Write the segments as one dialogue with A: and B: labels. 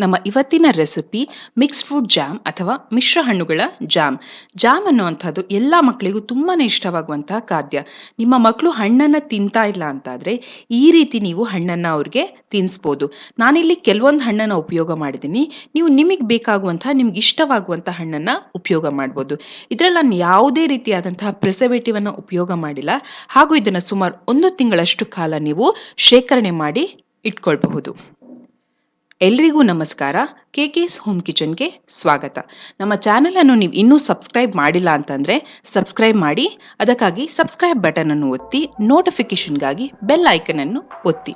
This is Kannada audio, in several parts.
A: ನಮ್ಮ ಇವತ್ತಿನ ರೆಸಿಪಿ ಮಿಕ್ಸ್ಡ್ ಫ್ರೂಟ್ ಜಾಮ್ ಅಥವಾ ಮಿಶ್ರ ಹಣ್ಣುಗಳ ಜಾಮ್. ಜಾಮ್ ಅನ್ನುವಂಥದ್ದು ಎಲ್ಲ ಮಕ್ಕಳಿಗೂ ತುಂಬಾ ಇಷ್ಟವಾಗುವಂತಹ ಖಾದ್ಯ. ನಿಮ್ಮ ಮಕ್ಕಳು ಹಣ್ಣನ್ನು ತಿಂತಾ ಇಲ್ಲ ಅಂತಾದರೆ ಈ ರೀತಿ ನೀವು ಹಣ್ಣನ್ನು ಅವ್ರಿಗೆ ತಿನ್ನಿಸ್ಬೋದು. ನಾನಿಲ್ಲಿ ಕೆಲವೊಂದು ಹಣ್ಣನ್ನು ಉಪಯೋಗ ಮಾಡಿದ್ದೀನಿ. ನೀವು ನಿಮಗೆ ಬೇಕಾಗುವಂತಹ ನಿಮ್ಗೆ ಇಷ್ಟವಾಗುವಂಥ ಹಣ್ಣನ್ನು ಉಪಯೋಗ ಮಾಡ್ಬೋದು. ಇದರಲ್ಲಿ ನಾನು ಯಾವುದೇ ರೀತಿಯಾದಂತಹ ಪ್ರಿಸರ್ವೇಟಿವ್ ಅನ್ನು ಉಪಯೋಗ ಮಾಡಿಲ್ಲ. ಹಾಗೂ ಇದನ್ನು ಸುಮಾರು 1 ತಿಂಗಳಷ್ಟು ಕಾಲ ನೀವು ಶೇಖರಣೆ ಮಾಡಿ ಇಟ್ಕೊಳ್ಬಹುದು. ಎಲ್ರಿಗೂ ನಮಸ್ಕಾರ. KK's ಹೋಮ್ ಕಿಚನ್ಗೆ ಸ್ವಾಗತ. ನಮ್ಮ ಚಾನಲನ್ನು ನೀವು ಇನ್ನೂ ಸಬ್ಸ್ಕ್ರೈಬ್ ಮಾಡಿಲ್ಲ ಅಂತಂದರೆ ಸಬ್ಸ್ಕ್ರೈಬ್ ಮಾಡಿ. ಅದಕ್ಕಾಗಿ ಸಬ್ಸ್ಕ್ರೈಬ್ ಬಟನನ್ನು ಒತ್ತಿ, ನೋಟಿಫಿಕೇಷನ್ಗಾಗಿ ಬೆಲ್ ಐಕನನ್ನು ಒತ್ತಿ.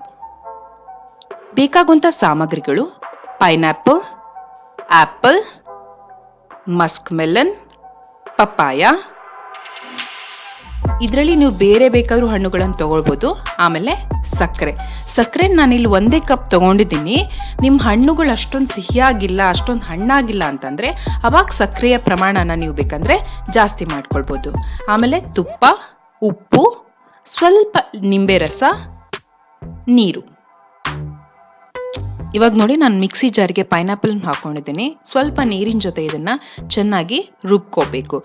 A: ಬೇಕಾಗುವಂಥ ಸಾಮಗ್ರಿಗಳು: pineapple, apple, Musk melon, papaya. ಇದರಲ್ಲಿ ನೀವು ಬೇರೆ ಬೇಕಾದ್ರೂ ಹಣ್ಣುಗಳನ್ನು ತಗೊಳ್ಬೋದು. ಆಮೇಲೆ ಸಕ್ಕರೆ ನಾನಿಲ್ಲಿ 1 ಕಪ್ ತಗೊಂಡಿದ್ದೀನಿ. ನಿಮ್ಮ ಹಣ್ಣುಗಳು ಅಷ್ಟೊಂದು ಸಿಹಿಯಾಗಿಲ್ಲ, ಅಷ್ಟೊಂದು ಹಣ್ಣಾಗಿಲ್ಲ ಅಂತಂದರೆ ಅವಾಗ ಸಕ್ಕರೆಯ ಪ್ರಮಾಣನ ನೀವು ಬೇಕಂದರೆ ಜಾಸ್ತಿ ಮಾಡ್ಕೊಳ್ಬೋದು. ಆಮೇಲೆ ತುಪ್ಪ, ಉಪ್ಪು, ಸ್ವಲ್ಪ ನಿಂಬೆ ರಸ, ನೀರು. ಇವಾಗ ನೋಡಿ, ನಾನು ಮಿಕ್ಸಿ ಜಾರ್ಗೆ ಪೈನಾಪಲ್ನ ಹಾಕೊಂಡಿದ್ದೀನಿ. ಸ್ವಲ್ಪ ನೀರಿನ ಜೊತೆ ಇದನ್ನು ಚೆನ್ನಾಗಿ ರುಬ್ಕೋಬೇಕು.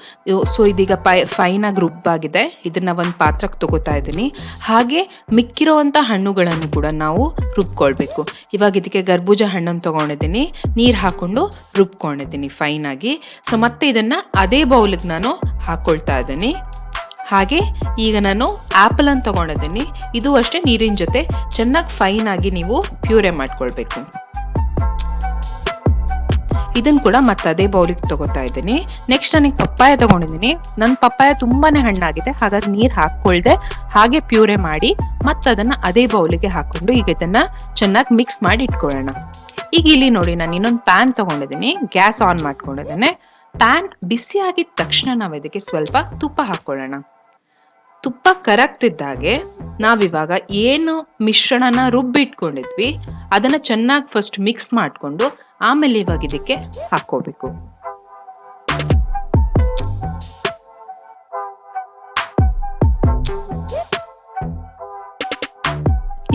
A: ಸೊ ಇದೀಗ ಫೈನಾಗಿ ರುಬ್ಬಾಗಿದೆ. ಇದನ್ನು ಒಂದು ಪಾತ್ರಕ್ಕೆ ತಗೋತಾ ಇದ್ದೀನಿ. ಹಾಗೆ ಮಿಕ್ಕಿರೋವಂಥ ಹಣ್ಣುಗಳನ್ನು ಕೂಡ ನಾವು ರುಬ್ಕೊಳ್ಬೇಕು. ಇವಾಗ ಇದಕ್ಕೆ ಕರ್ಬೂಜ ಹಣ್ಣನ್ನು ತೊಗೊಂಡಿದ್ದೀನಿ. ನೀರು ಹಾಕ್ಕೊಂಡು ರುಬ್ಕೊಂಡಿದ್ದೀನಿ ಫೈನಾಗಿ. ಸೊ ಮತ್ತೆ ಇದನ್ನು ಅದೇ ಬೌಲಿಗೆ ನಾನು ಹಾಕ್ಕೊಳ್ತಾ ಇದ್ದೀನಿ. ಹಾಗೆ ಈಗ ನಾನು ಆ್ಯಪಲ್ ಅನ್ನು ತೊಗೊಂಡಿದ್ದೀನಿ. ಇದು ಅಷ್ಟೇ ನೀರಿನ ಜೊತೆ ಚೆನ್ನಾಗಿ ಫೈನಾಗಿ ನೀವು ಪ್ಯೂರೆ ಮಾಡ್ಕೊಳ್ಬೇಕು. ಇದನ್ನು ಕೂಡ ಮತ್ತೆ ಅದೇ ಬೌಲಿಗೆ ತಗೋತಾ ಇದ್ದೀನಿ. ನೆಕ್ಸ್ಟ್ ನನಗೆ ಪಪ್ಪಾಯ ತೊಗೊಂಡಿದ್ದೀನಿ. ನನ್ನ ಪಪ್ಪಾಯ ತುಂಬಾ ಹಣ್ಣಾಗಿದೆ, ಹಾಗಾಗಿ ನೀರು ಹಾಕ್ಕೊಳ್ದೆ ಹಾಗೆ ಪ್ಯೂರೆ ಮಾಡಿ ಮತ್ತೆ ಅದನ್ನು ಅದೇ ಬೌಲಿಗೆ ಹಾಕ್ಕೊಂಡು ಈಗ ಇದನ್ನು ಚೆನ್ನಾಗಿ ಮಿಕ್ಸ್ ಮಾಡಿ ಇಟ್ಕೊಳ್ಳೋಣ. ಈಗ ಇಲ್ಲಿ ನೋಡಿ, ನಾನು ಇನ್ನೊಂದು ಪ್ಯಾನ್ ತೊಗೊಂಡಿದ್ದೀನಿ. ಗ್ಯಾಸ್ ಆನ್ ಮಾಡ್ಕೊಂಡಿದ್ದೇನೆ. ಪ್ಯಾನ್ ಬಿಸಿ ಆಗಿದ ತಕ್ಷಣ ನಾವು ಇದಕ್ಕೆ ಸ್ವಲ್ಪ ತುಪ್ಪ ಹಾಕ್ಕೊಳ್ಳೋಣ. ತುಪ್ಪ ಕರಗ್ತಿದ್ದಾಗೆ ನಾವಿವಾಗ ಏನು ಮಿಶ್ರಣನ ರುಬ್ಬಿಟ್ಕೊಂಡಿದ್ವಿ ಅದನ್ನು ಚೆನ್ನಾಗಿ ಫಸ್ಟ್ ಮಿಕ್ಸ್ ಮಾಡಿಕೊಂಡು ಆಮೇಲೆ ಇವಾಗ ಇದಕ್ಕೆ ಹಾಕೋಬೇಕು.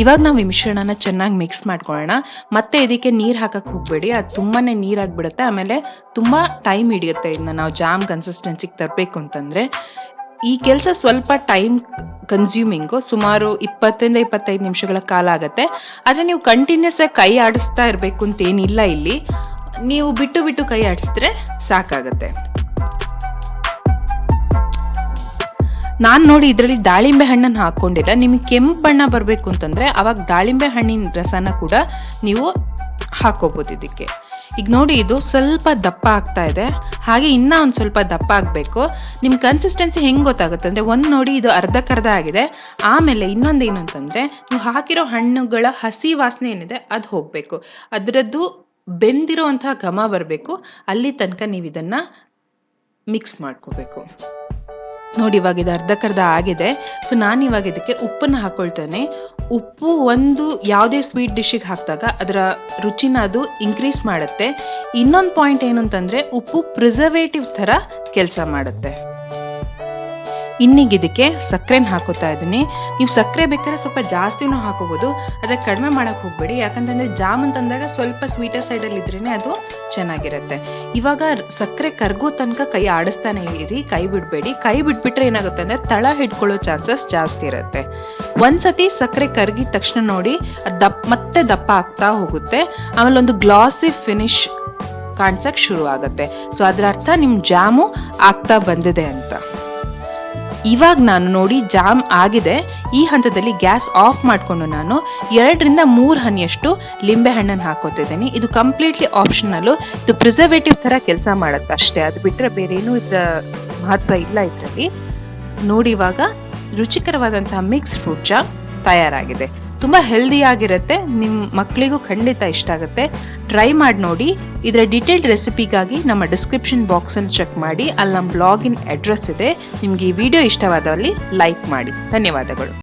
A: ಇವಾಗ ನಾವು ಈ ಮಿಶ್ರಣನ ಚೆನ್ನಾಗಿ ಮಿಕ್ಸ್ ಮಾಡ್ಕೊಳ್ಳೋಣ. ಮತ್ತೆ ಇದಕ್ಕೆ ನೀರು ಹಾಕಕ್ಕೆ ಹೋಗಬೇಡಿ, ಅದು ತುಂಬಾ ನೀರಾಗಿಬಿಡುತ್ತೆ. ಆಮೇಲೆ ತುಂಬ ಟೈಮ್ ಹಿಡಿಯುತ್ತೆ ಇದನ್ನ ನಾವು ಜಾಮ್ ಕನ್ಸಿಸ್ಟೆನ್ಸಿಗೆ ತರಬೇಕು ಅಂತಂದರೆ. ಈ ಕೆಲಸ ಸ್ವಲ್ಪ ಟೈಮ್ ಕನ್ಸ್ಯೂಮಿಂಗು, ಸುಮಾರು 20-25 ನಿಮಿಷಗಳ ಕಾಲ ಆಗುತ್ತೆ. ಆದರೆ ನೀವು ಕಂಟಿನ್ಯೂಸ್ ಆಗಿ ಕೈ ಆಡಿಸ್ತಾ ಇರಬೇಕು ಅಂತೇನಿಲ್ಲ. ಇಲ್ಲಿ ನೀವು ಬಿಟ್ಟು ಕೈ ಆಡಿಸಿದ್ರೆ ಸಾಕಾಗತ್ತೆ. ನಾನು ನೋಡಿ ಇದರಲ್ಲಿ ದಾಳಿಂಬೆ ಹಣ್ಣನ್ನು ಹಾಕ್ಕೊಂಡಿಲ್ಲ. ನಿಮಗೆ ಕೆಂಪು ಬಣ್ಣ ಬರಬೇಕು ಅಂತಂದರೆ ಅವಾಗ ದಾಳಿಂಬೆ ಹಣ್ಣಿನ ರಸನ ಕೂಡ ನೀವು ಹಾಕೋಬೋದು ಇದಕ್ಕೆ. ಈಗ ನೋಡಿ, ಇದು ಸ್ವಲ್ಪ ದಪ್ಪ ಆಗ್ತಾ ಇದೆ. ಹಾಗೆ ಇನ್ನೂ ಒಂದು ಸ್ವಲ್ಪ ದಪ್ಪ ಆಗಬೇಕು. ನಿಮ್ಮ ಕನ್ಸಿಸ್ಟೆನ್ಸಿ ಹೆಂಗೆ ಗೊತ್ತಾಗುತ್ತೆ ಅಂದರೆ, ಒಂದು ನೋಡಿ ಇದು ಅರ್ಧಕ್ಕರ್ಧ ಆಗಿದೆ. ಆಮೇಲೆ ಇನ್ನೊಂದು ಏನು ಅಂತಂದರೆ, ನೀವು ಹಾಕಿರೋ ಹಣ್ಣುಗಳ ಹಸಿ ವಾಸನೆ ಏನಿದೆ ಅದು ಹೋಗಬೇಕು. ಅದರದ್ದು ಬೆಂದಿರೋ ಅಂತಹ ಘಮ ಬರಬೇಕು. ಅಲ್ಲಿ ತನಕ ನೀವು ಇದನ್ನು ಮಿಕ್ಸ್ ಮಾಡ್ಕೋಬೇಕು. ನೋಡಿ, ಇವಾಗ ಇದು ಅರ್ಧಕ್ಕರ್ಧ ಆಗಿದೆ. ಸೊ ನಾನು ಇವಾಗ ಇದಕ್ಕೆ ಉಪ್ಪನ್ನು ಹಾಕ್ಕೊಳ್ತೇನೆ. ಉಪ್ಪು ಒಂದು ಯಾವುದೇ ಸ್ವೀಟ್ ಡಿಶ್ಶಿಗೆ ಹಾಕಿದಾಗ ಅದರ ರುಚಿನ ಅದು ಇನ್ಕ್ರೀಸ್ ಮಾಡುತ್ತೆ. ಇನ್ನೊಂದು ಪಾಯಿಂಟ್ ಏನು ಅಂತಂದರೆ, ಉಪ್ಪು ಪ್ರಿಸರ್ವೇಟಿವ್ ಥರ ಕೆಲಸ ಮಾಡುತ್ತೆ. ಇನ್ನೀಗ ಇದಕ್ಕೆ ಸಕ್ಕರೆನ ಹಾಕೋತಾ ಇದ್ದೀನಿ. ನೀವು ಸಕ್ಕರೆ ಬೇಕಾದ್ರೆ ಸ್ವಲ್ಪ ಜಾಸ್ತಿನೂ ಹಾಕೋಬೋದು, ಆದರೆ ಕಡಿಮೆ ಮಾಡೋಕ್ಕೆ ಹೋಗಬೇಡಿ. ಯಾಕಂತಂದರೆ ಜಾಮ್ ಅಂತಂದಾಗ ಸ್ವಲ್ಪ ಸ್ವೀಟರ್ ಸೈಡಲ್ಲಿ ಇದ್ರೇ ಅದು ಚೆನ್ನಾಗಿರುತ್ತೆ. ಇವಾಗ ಸಕ್ಕರೆ ಕರಗೋ ತನಕ ಕೈ ಆಡಿಸ್ತಾನೆ ಇರಿ, ಕೈ ಬಿಡಬೇಡಿ. ಕೈ ಬಿಟ್ಬಿಟ್ರೆ ಏನಾಗುತ್ತೆ ಅಂದರೆ ತಳ ಹಿಡ್ಕೊಳ್ಳೋ ಚಾನ್ಸಸ್ ಜಾಸ್ತಿ ಇರುತ್ತೆ. ಒಂದ್ಸತಿ ಸಕ್ಕರೆ ಕರಗಿದ ತಕ್ಷಣ ನೋಡಿ, ಅದು ಮತ್ತೆ ದಪ್ಪ ಆಗ್ತಾ ಹೋಗುತ್ತೆ. ಆಮೇಲೆ ಒಂದು ಗ್ಲಾಸಿ ಫಿನಿಶ್ ಕಾಣಿಸೋಕ್ಕೆ ಶುರು ಆಗುತ್ತೆ. ಸೊ ಅದರ ಅರ್ಥ ನಿಮ್ಮ ಜಾಮು ಆಗ್ತಾ ಬಂದಿದೆ ಅಂತ. ಇವಾಗ ನಾನು ನೋಡಿ ಜಾಮ್ ಆಗಿದೆ. ಈ ಹಂತದಲ್ಲಿ ಗ್ಯಾಸ್ ಆಫ್ ಮಾಡಿಕೊಂಡು ನಾನು 2-3 ಹನಿಯಷ್ಟು ಲಿಂಬೆ ಹಣ್ಣನ್ನು ಹಾಕೋತಿದ್ದೀನಿ. ಇದು ಕಂಪ್ಲೀಟ್ಲಿ ಆಪ್ಷನಲ್ಲು. ಇದು ಪ್ರಿಸರ್ವೇಟಿವ್ ಥರ ಕೆಲಸ ಮಾಡುತ್ತೆ ಅಷ್ಟೇ, ಅದು ಬಿಟ್ಟರೆ ಬೇರೇನೂ ಇದರ ಮಹತ್ವ ಇಲ್ಲ ಇದರಲ್ಲಿ. ನೋಡಿ, ಇವಾಗ ರುಚಿಕರವಾದಂತಹ ಮಿಕ್ಸ್ಡ್ ಫ್ರೂಟ್ ಜಾಮ್ ತಯಾರಾಗಿದೆ. ತುಂಬ ಹೆಲ್ದಿಯಾಗಿರುತ್ತೆ. ನಿಮ್ಮ ಮಕ್ಕಳಿಗೂ ಖಂಡಿತ ಇಷ್ಟ ಆಗುತ್ತೆ. ಟ್ರೈ ಮಾಡಿ ನೋಡಿ. ಇದರ ಡೀಟೇಲ್ಡ್ ರೆಸಿಪಿಗಾಗಿ ನಮ್ಮ ಡಿಸ್ಕ್ರಿಪ್ಷನ್ ಬಾಕ್ಸನ್ನು ಚೆಕ್ ಮಾಡಿ. ಅಲ್ಲಿ ನಮ್ಮ ಬ್ಲಾಗಿನ ಅಡ್ರೆಸ್ ಇದೆ. ನಿಮಗೆ ಈ ವಿಡಿಯೋ ಇಷ್ಟವಾದಲ್ಲಿ ಲೈಕ್ ಮಾಡಿ. ಧನ್ಯವಾದಗಳು.